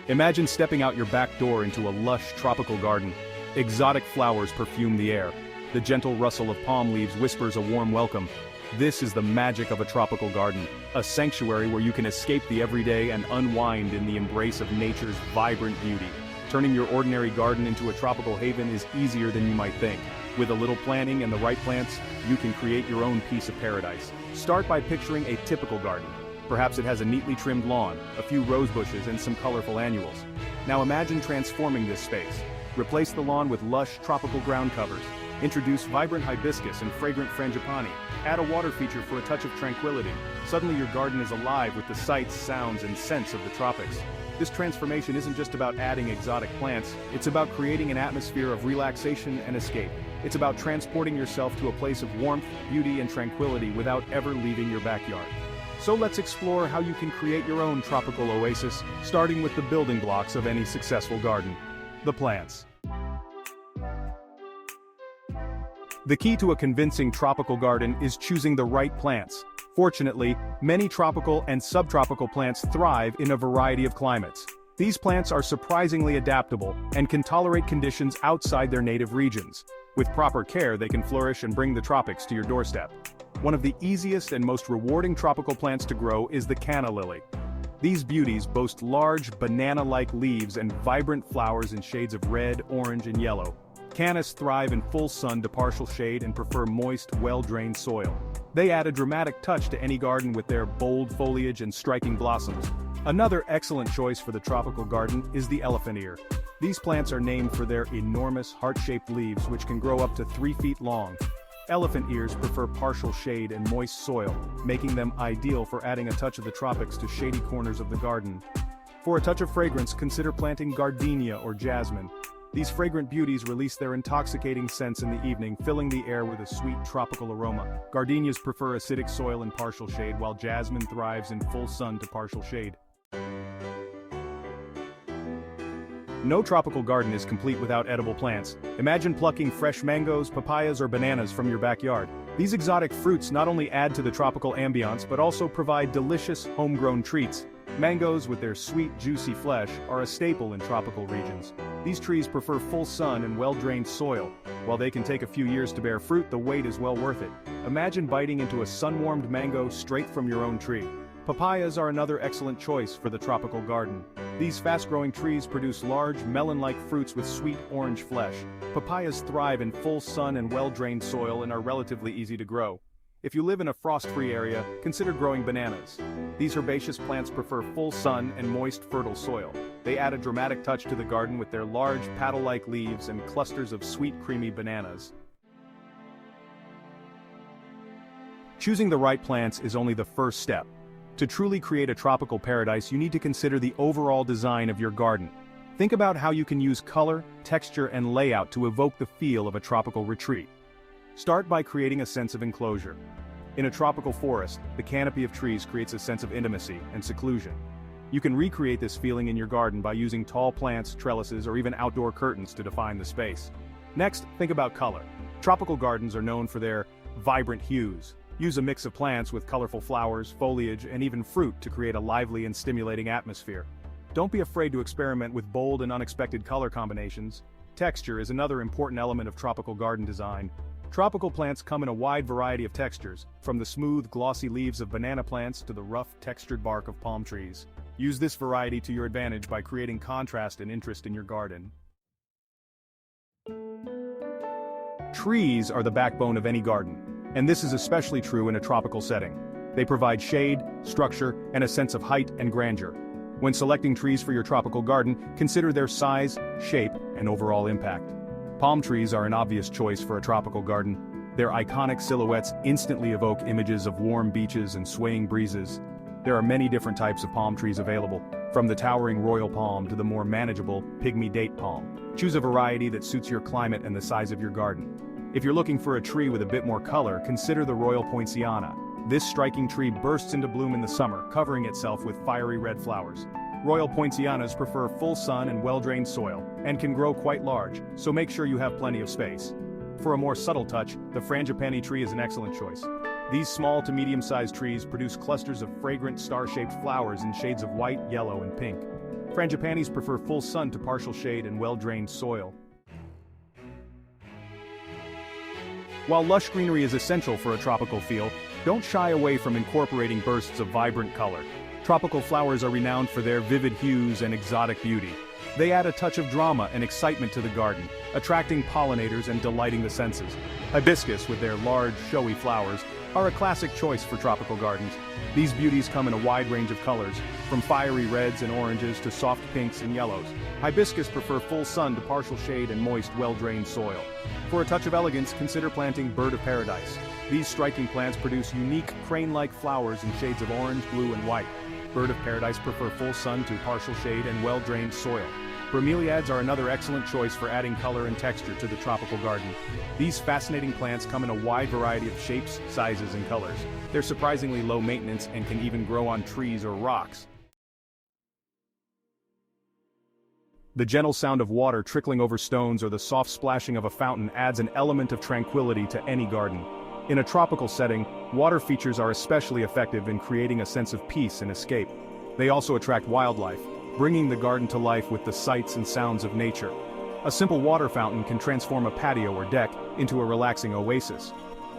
Imagine stepping out your back door into a lush tropical garden. Exotic flowers perfume the air. The gentle rustle of palm leaves whispers a warm welcome. This is the magic of a tropical garden, a sanctuary where you can escape the everyday and unwind in the embrace of nature's vibrant beauty. Turning your ordinary garden into a tropical haven is easier than you might think. With a little planning and the right plants, you can create your own piece of paradise. Start by picturing a typical garden. Perhaps it has a neatly trimmed lawn, a few rose bushes, and some colorful annuals. Now imagine transforming this space. Replace the lawn with lush tropical ground covers. Introduce vibrant hibiscus and fragrant frangipani. Add a water feature for a touch of tranquility. Suddenly your garden is alive with the sights, sounds, and scents of the tropics. This transformation isn't just about adding exotic plants, it's about creating an atmosphere of relaxation and escape. It's about transporting yourself to a place of warmth, beauty, and tranquility without ever leaving your backyard. So let's explore how you can create your own tropical oasis, starting with the building blocks of any successful garden: the plants. The key to a convincing tropical garden is choosing the right plants. Fortunately, many tropical and subtropical plants thrive in a variety of climates. These plants are surprisingly adaptable and can tolerate conditions outside their native regions. With proper care, they can flourish and bring the tropics to your doorstep. One of the easiest and most rewarding tropical plants to grow is the canna lily. These beauties boast large, banana-like leaves and vibrant flowers in shades of red, orange, and yellow. Cannas thrive in full sun to partial shade and prefer moist, well-drained soil. They add a dramatic touch to any garden with their bold foliage and striking blossoms. Another excellent choice for the tropical garden is the elephant ear. These plants are named for their enormous heart-shaped leaves which can grow up to 3 feet long. Elephant ears prefer partial shade and moist soil, making them ideal for adding a touch of the tropics to shady corners of the garden. For a touch of fragrance, consider planting gardenia or jasmine. These fragrant beauties release their intoxicating scents in the evening, filling the air with a sweet tropical aroma. Gardenias prefer acidic soil and partial shade, while jasmine thrives in full sun to partial shade. No tropical garden is complete without edible plants. Imagine plucking fresh mangoes, papayas, or bananas from your backyard. These exotic fruits not only add to the tropical ambiance but also provide delicious, homegrown treats. Mangoes, with their sweet, juicy flesh, are a staple in tropical regions. These trees prefer full sun and well-drained soil. While they can take a few years to bear fruit, the wait is well worth it. Imagine biting into a sun-warmed mango straight from your own tree. Papayas are another excellent choice for the tropical garden. These fast-growing trees produce large, melon-like fruits with sweet orange flesh. Papayas thrive in full sun and well-drained soil and are relatively easy to grow. If you live in a frost-free area, consider growing bananas. These herbaceous plants prefer full sun and moist, fertile soil. They add a dramatic touch to the garden with their large, paddle-like leaves and clusters of sweet, creamy bananas. Choosing the right plants is only the first step. To truly create a tropical paradise, you need to consider the overall design of your garden. Think about how you can use color, texture, and layout to evoke the feel of a tropical retreat. Start by creating a sense of enclosure. In a tropical forest, the canopy of trees creates a sense of intimacy and seclusion. You can recreate this feeling in your garden by using tall plants, trellises, or even outdoor curtains to define the space. Next, think about color. Tropical gardens are known for their vibrant hues. Use a mix of plants with colorful flowers, foliage, and even fruit to create a lively and stimulating atmosphere. Don't be afraid to experiment with bold and unexpected color combinations. Texture is another important element of tropical garden design. Tropical plants come in a wide variety of textures, from the smooth, glossy leaves of banana plants to the rough, textured bark of palm trees. Use this variety to your advantage by creating contrast and interest in your garden. Trees are the backbone of any garden, and this is especially true in a tropical setting. They provide shade, structure, and a sense of height and grandeur. When selecting trees for your tropical garden, consider their size, shape, and overall impact. Palm trees are an obvious choice for a tropical garden. Their iconic silhouettes instantly evoke images of warm beaches and swaying breezes. There are many different types of palm trees available, from the towering royal palm to the more manageable pygmy date palm. Choose a variety that suits your climate and the size of your garden. If you're looking for a tree with a bit more color, consider the royal poinciana. This striking tree bursts into bloom in the summer, covering itself with fiery red flowers. Royal poincianas prefer full sun and well-drained soil, and can grow quite large, so make sure you have plenty of space. For a more subtle touch, the frangipani tree is an excellent choice. These small to medium-sized trees produce clusters of fragrant star-shaped flowers in shades of white, yellow, and pink. Frangipanis prefer full sun to partial shade and well-drained soil. While lush greenery is essential for a tropical feel, don't shy away from incorporating bursts of vibrant color. Tropical flowers are renowned for their vivid hues and exotic beauty. They add a touch of drama and excitement to the garden, attracting pollinators and delighting the senses. Hibiscus, with their large, showy flowers, are a classic choice for tropical gardens. These beauties come in a wide range of colors, from fiery reds and oranges to soft pinks and yellows. Hibiscus prefer full sun to partial shade and moist, well-drained soil. For a touch of elegance, consider planting bird of paradise. These striking plants produce unique, crane-like flowers in shades of orange, blue, and white. Bird of paradise prefer full sun to partial shade and well-drained soil. Bromeliads are another excellent choice for adding color and texture to the tropical garden. These fascinating plants come in a wide variety of shapes, sizes, and colors. They're surprisingly low maintenance and can even grow on trees or rocks. The gentle sound of water trickling over stones or the soft splashing of a fountain adds an element of tranquility to any garden. In a tropical setting, water features are especially effective in creating a sense of peace and escape. They also attract wildlife, bringing the garden to life with the sights and sounds of nature. A simple water fountain can transform a patio or deck into a relaxing oasis.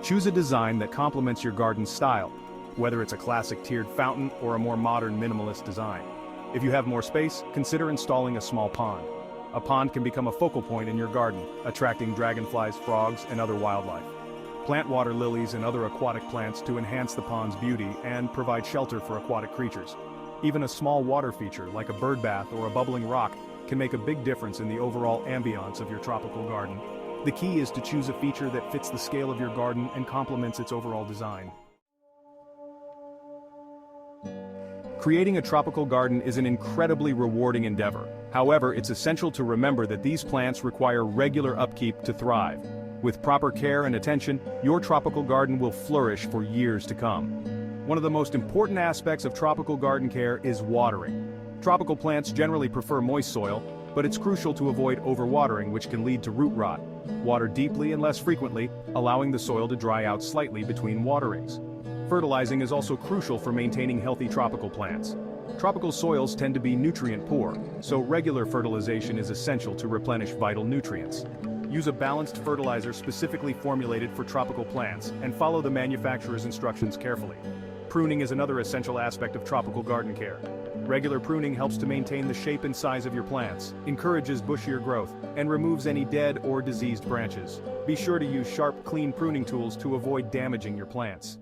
Choose a design that complements your garden's style, whether it's a classic tiered fountain or a more modern minimalist design. If you have more space, consider installing a small pond. A pond can become a focal point in your garden, attracting dragonflies, frogs, and other wildlife. Plant water lilies and other aquatic plants to enhance the pond's beauty and provide shelter for aquatic creatures. Even a small water feature, like a bird bath or a bubbling rock, can make a big difference in the overall ambiance of your tropical garden. The key is to choose a feature that fits the scale of your garden and complements its overall design. Creating a tropical garden is an incredibly rewarding endeavor. However, it's essential to remember that these plants require regular upkeep to thrive. With proper care and attention, your tropical garden will flourish for years to come. One of the most important aspects of tropical garden care is watering. Tropical plants generally prefer moist soil, but it's crucial to avoid overwatering, which can lead to root rot. Water deeply and less frequently, allowing the soil to dry out slightly between waterings. Fertilizing is also crucial for maintaining healthy tropical plants. Tropical soils tend to be nutrient poor, so regular fertilization is essential to replenish vital nutrients. Use a balanced fertilizer specifically formulated for tropical plants, and follow the manufacturer's instructions carefully. Pruning is another essential aspect of tropical garden care. Regular pruning helps to maintain the shape and size of your plants, encourages bushier growth, and removes any dead or diseased branches. Be sure to use sharp, clean pruning tools to avoid damaging your plants.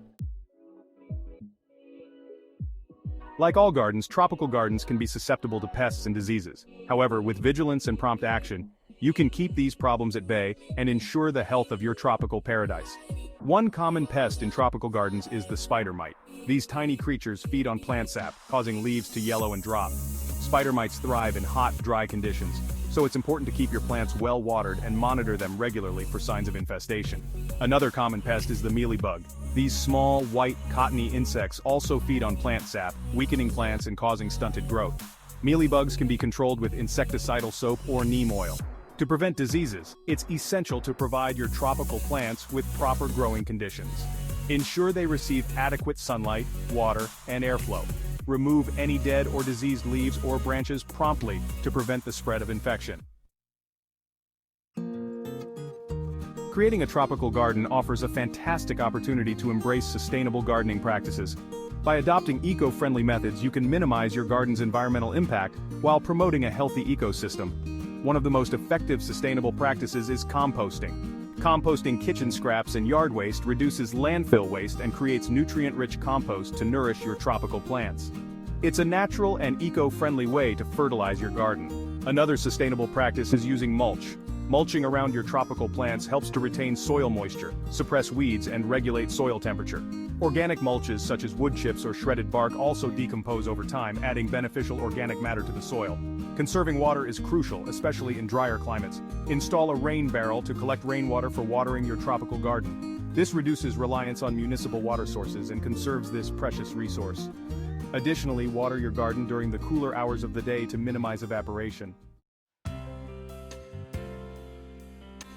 Like all gardens, tropical gardens can be susceptible to pests and diseases. However, with vigilance and prompt action, you can keep these problems at bay and ensure the health of your tropical paradise. One common pest in tropical gardens is the spider mite. These tiny creatures feed on plant sap, causing leaves to yellow and drop. Spider mites thrive in hot, dry conditions, so it's important to keep your plants well watered and monitor them regularly for signs of infestation. Another common pest is the mealybug. These small, white, cottony insects also feed on plant sap, weakening plants and causing stunted growth. Mealybugs can be controlled with insecticidal soap or neem oil. To prevent diseases, it's essential to provide your tropical plants with proper growing conditions. Ensure they receive adequate sunlight, water, and airflow. Remove any dead or diseased leaves or branches promptly to prevent the spread of infection. Creating a tropical garden offers a fantastic opportunity to embrace sustainable gardening practices. By adopting eco-friendly methods, you can minimize your garden's environmental impact while promoting a healthy ecosystem. One of the most effective sustainable practices is composting. Composting kitchen scraps and yard waste reduces landfill waste and creates nutrient-rich compost to nourish your tropical plants. It's a natural and eco-friendly way to fertilize your garden. Another sustainable practice is using mulch. Mulching around your tropical plants helps to retain soil moisture, suppress weeds, and regulate soil temperature. Organic mulches such as wood chips or shredded bark also decompose over time, adding beneficial organic matter to the soil. Conserving water is crucial, especially in drier climates. Install a rain barrel to collect rainwater for watering your tropical garden. This reduces reliance on municipal water sources and conserves this precious resource. Additionally, water your garden during the cooler hours of the day to minimize evaporation.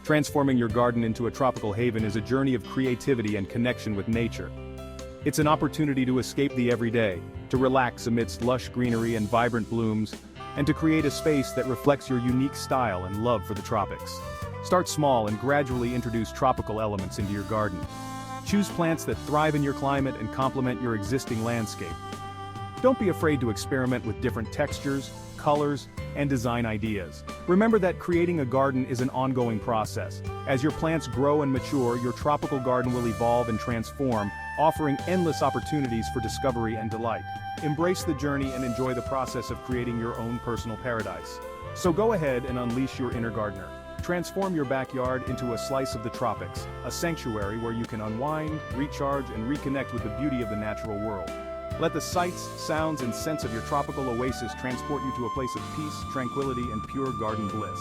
Transforming your garden into a tropical haven is a journey of creativity and connection with nature. It's an opportunity to escape the everyday, to relax amidst lush greenery and vibrant blooms, and to create a space that reflects your unique style and love for the tropics. Start small and gradually introduce tropical elements into your garden. Choose plants that thrive in your climate and complement your existing landscape. Don't be afraid to experiment with different textures, colors, and design ideas. Remember that creating a garden is an ongoing process. As your plants grow and mature, your tropical garden will evolve and transform, offering endless opportunities for discovery and delight. Embrace the journey and enjoy the process of creating your own personal paradise. So go ahead and unleash your inner gardener. Transform your backyard into a slice of the tropics, a sanctuary where you can unwind, recharge, and reconnect with the beauty of the natural world. Let the sights, sounds, and scents of your tropical oasis transport you to a place of peace, tranquility, and pure garden bliss.